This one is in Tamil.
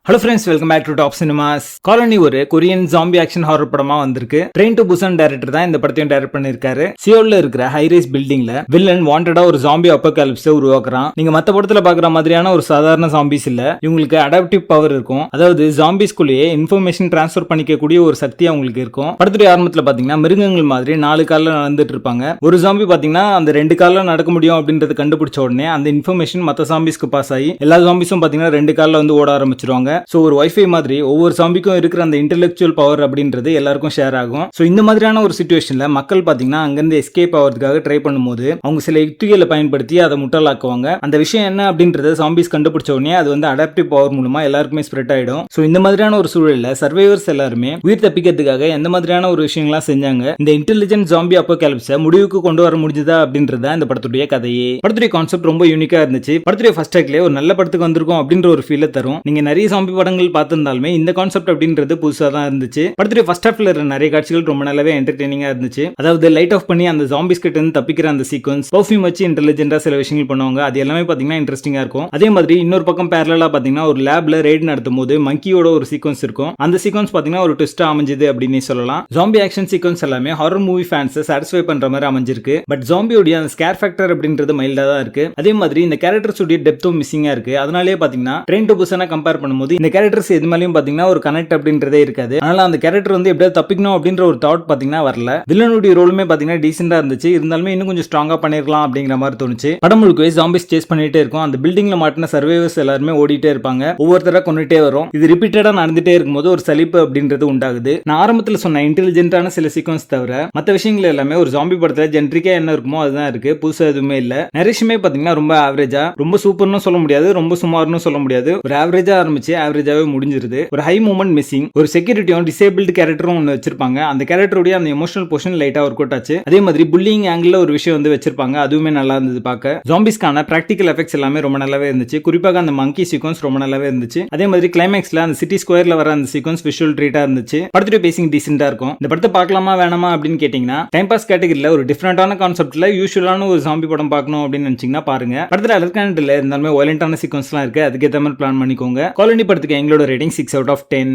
Hello friends, welcome back to top cinemas. Colony ஒரு கொரியன் ஜாம்பி ஆக்ஷன் ஹாரர் படமா வந்திருக்கு. ட்ரெயின் டு புசான் டைரக்டர் தான் இந்த படத்தையும் டைரக்ட் பண்ணிருக்காரு. சியோல்ல இருக்கிற ஹைரைஸ் பில்டிங்ல வில்லன் வாண்டடா ஒரு ஜாம்பி அப்போகாலிப்ஸை உருவாக்குறான். நீங்க மத்த படத்துல பாக்குற மாதிரியான ஒரு சாதாரண ஜாம்பிஸ் இல்ல. இவங்களுக்கு அடாப்டிவ் பவர் இருக்கும். அதாவது ஜாம்பிஸ்குள்ளேயே இன்ஃபர்மேஷன் டிரான்ஸ்ஃபர் பண்ணிக்கக்கூடிய ஒரு சக்தி அவங்களுக்கு இருக்கும். படத்துடைய ஆரம்பத்துல பாத்தீங்கன்னா மிருகங்கள் மாதிரி 4 கால்ல நடந்துட்டு இருப்பாங்க. ஒரு ஜாம்பி பாத்தீங்கன்னா அந்த 2 கால்ல நடக்க முடியும் அப்படின்றது கண்டுபிடிச்ச உடனே அந்த இன்ஃபர்மேஷன் மத்த ஜாம்பிஸ்க்கு பாஸ் ஆகி எல்லா ஜாம்பிஸும் பாத்தீங்கன்னா 2 கால்ல வந்து ஓட ஆரம்பிச்சிருவாங்க. சோ ஒரு வைஃபை மாதிரி ஒவ்வொரு சாம்பிக்கும் இருக்கிற அந்த இன்டெலெக்சுவல் பவர் அப்படின்றது எல்லாருக்கும் ஷேர் ஆகும். சோ இந்த மாதிரியான ஒரு சிச்சுவேஷன்ல மக்கள் பாத்தீங்கன்னா அங்கிருந்து எஸ்கேப் ஆகிறதுக்காக ட்ரை பண்ணும்போது அவங்க சில யுக்திகளை பயன்படுத்தி அதை முட்டாளாக்குவாங்க. அந்த விஷயம் என்ன அப்படின்றத சாம்பிஸ் கண்டுபிடிச்ச உடனே அது வந்து அடாப்டிவ் பவர் மூலமா எல்லாருக்குமே ஸ்ப்ரெட் ஆயிடும். சோ இந்த மாதிரியான ஒரு சூழல்ல சர்வைவர்ஸ் எல்லாருமே உயிர் தப்பிக்கிறதுக்காக எந்த மாதிரியான ஒரு விஷயங்கள்லாம் செஞ்சாங்க, இந்த இன்டெலிஜென்ட் ஜாம்பி அப்போகாலிப்ஸை முடிவுக்கு கொண்டு வர முடிஞ்சதா அப்படின்றத இந்த படத்துடைய கதையே. படத்துடைய கான்செப்ட் ரொம்ப யூனிக்கா இருந்துச்சு. படத்துடைய ஃபர்ஸ்ட் ஆக்ட்லயே ஒரு நல்ல படத்துக்கு வந்திருக்கும் அப்படின்ற ஒரு ஃபீலை தரும். நீங்க நிறைய ஜாம்பி படங்கள் பார்த்திருந்தாலுமே இந்த கான்செப்ட் அப்படின்றது புதுசா தான் இருந்துச்சு. படத்துடைய ஃபர்ஸ்ட் ஹாஃப்ல இருக்க நிறைய காட்சிகள் ரொம்ப நல்லாவே என்டர்டெய்னிங்கா இருந்துச்சு. அதாவது லைட் ஆஃப் பண்ணி அந்த ஜாம்பிஸ் கிட்ட இருந்து தப்பிக்கிற அந்த சீக்வன்ஸ், பர்ஃபியூம் வச்சு இன்டெலிஜென்ட்டா சில விஷயங்கள் பண்ணுவாங்க. அது எல்லாமே பாத்தீங்கன்னா இன்ட்ரெஸ்டிங்கா இருக்கும். அதே மாதிரி இன்னொரு பக்கம் பேரலலா பாத்தீங்கன்னா ஒரு லேப்ல ரெய்ட் நடத்தும் போது மங்கியோட ஒரு சீக்வன்ஸ் இருக்கும். அந்த சீக்வன்ஸ் பாத்தீங்கன்னா ஒரு ட்விஸ்டா அமைஞ்சது அப்படின்னு சொல்லலாம். ஜாம்பி ஆக்ஷன் சீக்வன்ஸ் எல்லாமே ஹாரர் மூவி ஃபேன்ஸை சாட்டிஸ்ஃபை பண்ற மாதிரி அமைஞ்சிருக்கு. பட் ஜாம்பியோட அந்த ஸ்கேர் ஃபேக்டர் அப்படின்றது மைல்டா தான் இருக்கு. அதே மாதிரி இந்த கேரக்டர்ஸ் உடைய டெப்த்தும் மிஸ்ஸிங்கா இருக்கு. அதனாலேயே பாத்தீங்கன்னா ட்ரெயின் டு புசானை கம்பேர் பண்ணும்போது இந்த கேரக்டர்ஸ் எது மேலயும் பாத்தீங்கன்னா ஒரு கனெக்ட் அப்படின்றதே இருக்காது. அதனால அந்த கேரக்டர் வந்து எப்படியாவது தப்பிக்கணும் அப்படின்ற ஒரு தாட் பாத்தீங்கன்னா வரல. வில்லனுடைய ரோலுமே பாத்தீங்கன்னா டீசெண்டா இருந்துச்சு. இருந்தாலுமே இன்னும் கொஞ்சம் ஸ்ட்ராங்கா பண்ணிருக்கலாம் அப்படிங்கிற மாதிரி தோணுச்சு. படம் முழுக்கவே ஜாம்பிஸ் சேஸ் பண்ணிட்டே இருக்கும். அந்த பில்டிங்ல மாட்டின சர்வைவர்ஸ் எல்லாருமே ஓடிட்டே இருப்பாங்க. ஒவ்வொருத்தரா கொண்டுட்டே வரும். இது ரிப்பீட்டடா நடந்துட்டே இருக்கும்போது ஒரு சலிப்பு அப்படின்றது உண்டாகுது. நான் ஆரம்பத்துல சொன்ன இன்டெலிஜென்ட்டான சில சீக்வன்ஸ் தவிர மத்த விஷயங்கள் எல்லாமே ஒரு ஜாம்பி படத்துல ஜென்ரிக்கா என்ன இருக்குமோ அதுதான் இருக்கு. புதுசா எதுவுமே இல்ல. நரேஷுமே பாத்தீங்கன்னா ரொம்ப ஆவரேஜா, ரொம்ப சூப்பர்னு சொல்ல முடியாது, ரொம்ப சுமார்னு சொல்ல முடியாது. ஒரு ஆவரேஜா ஆரம்பிச்சு ஆவரேஜாவே முடிஞ்சிருது. ஒரு ஹை மூமெண்ட் மிஸ்ஸிங். ஒரு செக்யூரிட்டியும் டிசேபிள்டு கேரக்டரும் ஒன்று வச்சிருப்பாங்க. அந்த கேரக்டருடைய அந்த எமோஷனல் போர்ஷன் லைட்டா ஒர்க் அவுட் ஆச்சு. அதே மாதிரி புல்லிங் ஆங்கிள் ஒரு விஷயம் வந்து வச்சிருப்பாங்க. அதுவுமே நல்லா இருந்தது பார்க்க. ஜாம்பிஸ்க்கான பிராக்டிகல் எஃபெக்ட்ஸ் எல்லாமே ரொம்ப நல்லாவே இருந்துச்சு. குறிப்பாக அந்த மங்கி சீக்வன்ஸ் ரொம்ப நல்லாவே இருந்துச்சு. அதே மாதிரி கிளைமேக்ஸ்ல அந்த சிட்டி ஸ்கொயர்ல வர அந்த சீக்வன்ஸ் விஷுவல் ட்ரீட்டா இருந்துச்சு. படத்துடைய பேசிங் டீசெண்டா இருக்கும். இந்த படத்தை பார்க்கலாமா வேணாமா அப்படின்னு கேட்டீங்கன்னா டைம் பாஸ் கேட்டகரியில ஒரு டிஃபரெண்டான கான்செப்ட்ல யூசுவலான ஒரு ஜாம்பி படம் பார்க்கணும் அப்படின்னு நினைச்சீங்கன்னா பாருங்க. படத்துல அலர்கானட்ல இருந்தாலுமே வயலண்டான சீக்வன்ஸ்லாம் இருக்கு. அதுக்கேற்ற மாதிரி பிளான் பண்ணிக்கோங்க. காலனி படத்துக்கு எங்களோட ரேட்டிங் 6 out of 10.